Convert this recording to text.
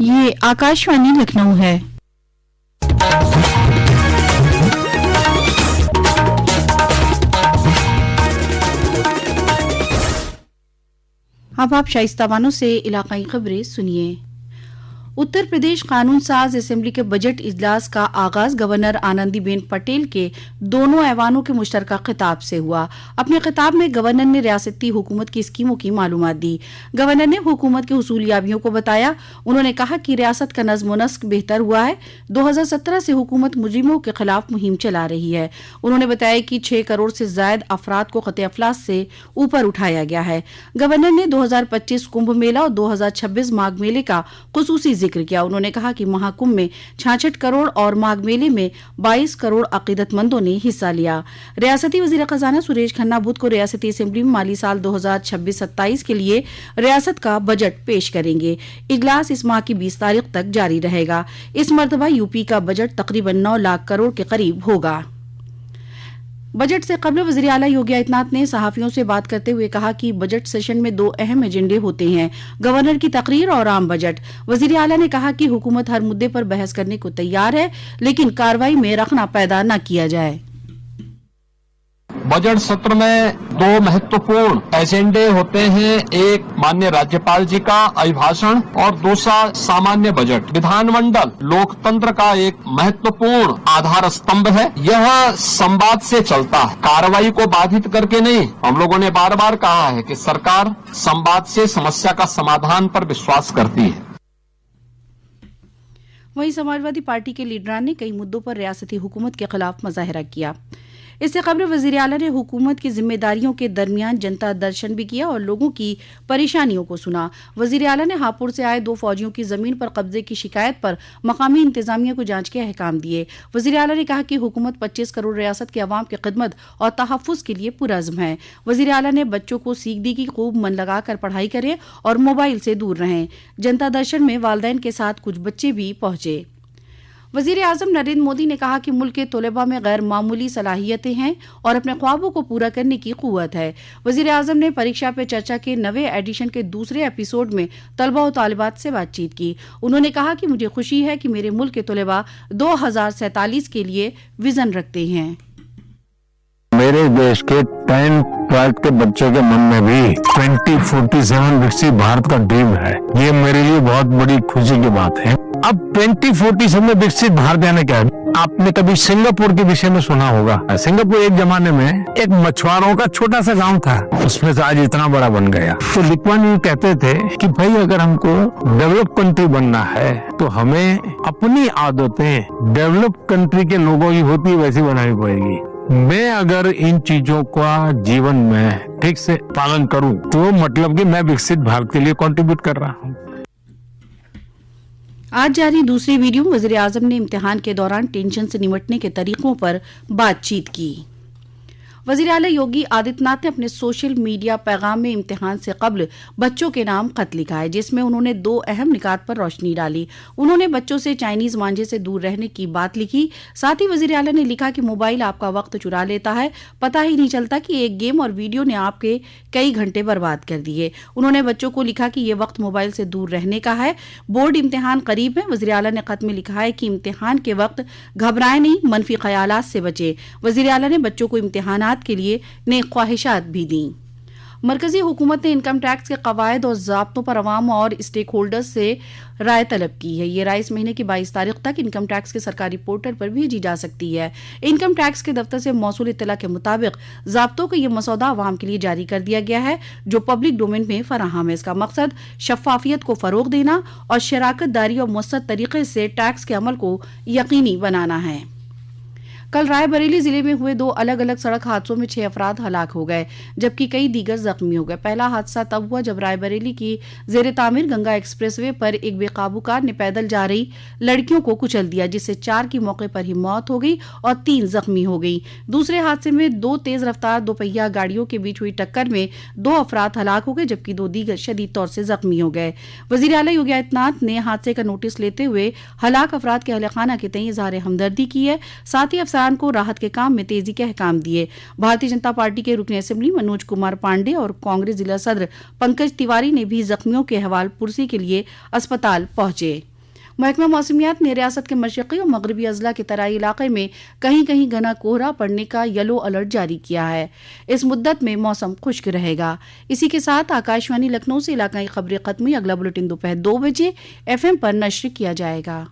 ये आकाशवाणी लखनऊ है। अब आप शाइस्ता बानो से इलाकाई खबरें सुनिए। उत्तर प्रदेश कानून साज असेंबली के बजट इजलास का आगाज गवर्नर आनंदीबेन पटेल के दोनों ऐवानों के मुश्तरका खिताब से हुआ। अपने खिताब में गवर्नर ने रियासती हुकूमत की स्कीमों की मालूमात दी। गवर्नर ने हुकूमत की हुसूलियाबियों को बताया। उन्होंने कहा कि रियासत का नज्म नस्क बेहतर हुआ है। 2017 से हुकूमत मुजरिमों के खिलाफ मुहिम चला रही है। उन्होंने बताया कि 6 करोड़ से ज्यादा अफराद को खते अफलास से ऊपर उठाया गया है। गवर्नर ने 2025 कुंभ मेला और 2026 माघ मेले का खुसूसी जिक्र किया। उन्होंने कहा कि महाकुंभ में 66 करोड़ और माघ मेले में 22 करोड़ अकीदतमंदों ने हिस्सा लिया। रियासती वजीर खजाना सुरेश खन्ना बुध को रियासती असेंबली में माली साल 2026-27 के लिए रियासत का बजट पेश करेंगे। इजलास इस माह की 20 तारीख तक जारी रहेगा। इस मर्तबा यूपी का बजट तकरीबन 9 लाख करोड़ के करीब होगा। बजट से कबल वज़ीर आला योगी आदित्यनाथ ने सहाफियों से बात करते हुए कहा कि बजट सेशन में 2 अहम एजेंडे होते हैं, गवर्नर की तकरीर और आम बजट। वज़ीर आला ने कहा कि हुकूमत हर मुद्दे पर बहस करने को तैयार है, लेकिन कार्रवाई में रखना पैदा न किया जाए। बजट सत्र में 2 महत्वपूर्ण एजेंडे होते हैं। एक माननीय राज्यपाल जी का अभिभाषण और दूसरा सामान्य बजट। विधानमंडल लोकतंत्र का एक महत्वपूर्ण आधार स्तंभ है। यह संवाद से चलता है, कार्रवाई को बाधित करके नहीं। हम लोगों ने बार बार कहा है कि सरकार संवाद से समस्या का समाधान पर विश्वास करती है। वहीं समाजवादी पार्टी के लीडरान ने कई मुद्दों पर रियासती हुकूमत के खिलाफ मुजाहरा किया। इससे कबल वज़ीर आला ने हुकूमत की जिम्मेदारियों के दरमियान जनता दर्शन भी किया और लोगों की परेशानियों को सुना। वज़ीर आला ने हापुड़ से आए 2 फौजियों की जमीन पर कब्जे की शिकायत पर मकामी इंतजामिया को जांच के अहकाम दिए। वज़ीर आला ने कहा कि हुकूमत 25 करोड़ रियासत के अवाम की खिदमत और तहफ़्फ़ुज़ के लिए पुरज़्म है। वज़ीर आला ने बच्चों को सीख दी कि खूब मन लगाकर पढ़ाई करें और मोबाइल से दूर रहें। जनता दर्शन में वालिदैन के साथ कुछ बच्चे भी पहुंचे। वज़ीर आज़म नरेंद्र मोदी ने कहा कि मुल्क के तलबा में गैर मामूली सलाहियतें हैं और अपने ख्वाबों को पूरा करने की क़ुव्वत है। वज़ीर आज़म ने परीक्षा पे चर्चा के 9वें एडिशन के दूसरे एपिसोड में तलबा और तालिबात से बातचीत की। उन्होंने कहा कि मुझे खुशी है कि मेरे मुल्क के तलबा 2047 के लिए विजन रखते हैं। मेरे देश के 10-12 के बच्चों के मन में भी 2047 विकसित भारत का ड्रीम है। ये मेरे लिए बहुत बड़ी खुशी की बात है। अब 2047 विकसित भारत यानी क्या है? आपने कभी सिंगापुर के विषय में सुना होगा। सिंगापुर एक जमाने में एक मछुआरों का छोटा सा गांव था, उसमें से आज इतना बड़ा बन गया। तो ली कुआन यू कहते थे कि भाई अगर हमको डेवलप कंट्री बनना है तो हमें अपनी आदतें डेवलप कंट्री के लोगों की होती वैसी बनानी पड़ेगी। मैं अगर इन चीजों का जीवन में ठीक से पालन करूं तो मतलब कि मैं विकसित भारत के लिए कंट्रीब्यूट कर रहा हूं। आज जारी दूसरी वीडियो में वज़ीर आज़म ने इम्तिहान के दौरान टेंशन से निपटने के तरीकों पर बातचीत की। वज़ीर आला योगी आदित्यनाथ ने अपने सोशल मीडिया पैगाम में इम्तिहान से कबल बच्चों के नाम खत लिखा है, जिसमें उन्होंने 2 अहम निकात पर रोशनी डाली। उन्होंने बच्चों से चाइनीज मांझे से दूर रहने की बात लिखी। साथ ही वज़ीर आला ने लिखा कि मोबाइल आपका वक्त चुरा लेता है, पता ही नहीं चलता कि एक गेम और वीडियो ने आपके कई घंटे बर्बाद कर दिए। उन्होंने बच्चों को लिखा कि ये वक्त मोबाइल से दूर रहने का है। बोर्ड इम्तिहान करीब है। वज़ीर आला ने खत में लिखा है कि इम्तिहान के वक्त घबराएं नहीं, मनफी ख्यालात से बचे। वज़ीर आला ने बच्चों को इम्तिहान के लिए नेक ख्वाहिशात भी दी। मरकजी हुकूमत ने इनकम टैक्स के कवायद और ज़ाब्तों पर अवाम और स्टेक होल्डर्स से राय तलब की है। ये राय इस महीने की 22 तारीख तक इनकम टैक्स के सरकारी पोर्टल पर भेजी जा सकती है। इनकम टैक्स के दफ्तर से मौसूल इत्तला के मुताबिक ज़ाब्तों का ये मसौदा अवाम के लिए जारी कर दिया गया है, जो पब्लिक डोमेन में फराहम है। इसका मकसद शफाफियत को फ़रोग देना और शराकत दारी और मुस्सद तरीके से टैक्स के अमल को यकीनी बनाना है। कल रायबरेली जिले में हुए 2 अलग अलग सड़क हादसों में 6 अफराद हलाक हो गए, जबकि कई दीगर जख्मी हो गए। पहला हादसा तब हुआ जब रायबरेली की जेर तामीर गंगा एक्सप्रेसवे पर एक बेकाबू कार ने पैदल जा रही लड़कियों को कुचल दिया, जिससे 4 की मौके पर ही मौत हो गई और 3 जख्मी हो गई। दूसरे हादसे में 2 तेज रफ्तार दोपहिया गाड़ियों के बीच हुई टक्कर में 2 अफराद हलाक हो गए, जबकि 2 दीगर शदीद तौर से जख्मी हो गए। वज़ीर आला योगी आदित्यनाथ ने हादसे का नोटिस लेते हुए हलाक अफराद के अहले खाना के तय इज़हार हमदर्दी की है। साथ ही को राहत के काम में तेजी के अहकाम दिए। भारतीय जनता पार्टी के रुकन असेंबली मनोज कुमार पांडे और कांग्रेस जिला सदर पंकज तिवारी ने भी जख्मियों के हवाल पुरसी के लिए अस्पताल पहुंचे। महकमा मौसमियात ने रियासत के मशरक़ी और मगरबी अजला के तराई इलाके में कहीं कहीं घना कोहरा पड़ने का येलो अलर्ट जारी किया है। इस मुद्दत में मौसम खुश्क रहेगा। इसी के साथ आकाशवाणी लखनऊ से इलाकाई खबरें खत्म हुई। अगला बुलेटिन दोपहर 2 बजे FM पर नश्र किया जाएगा।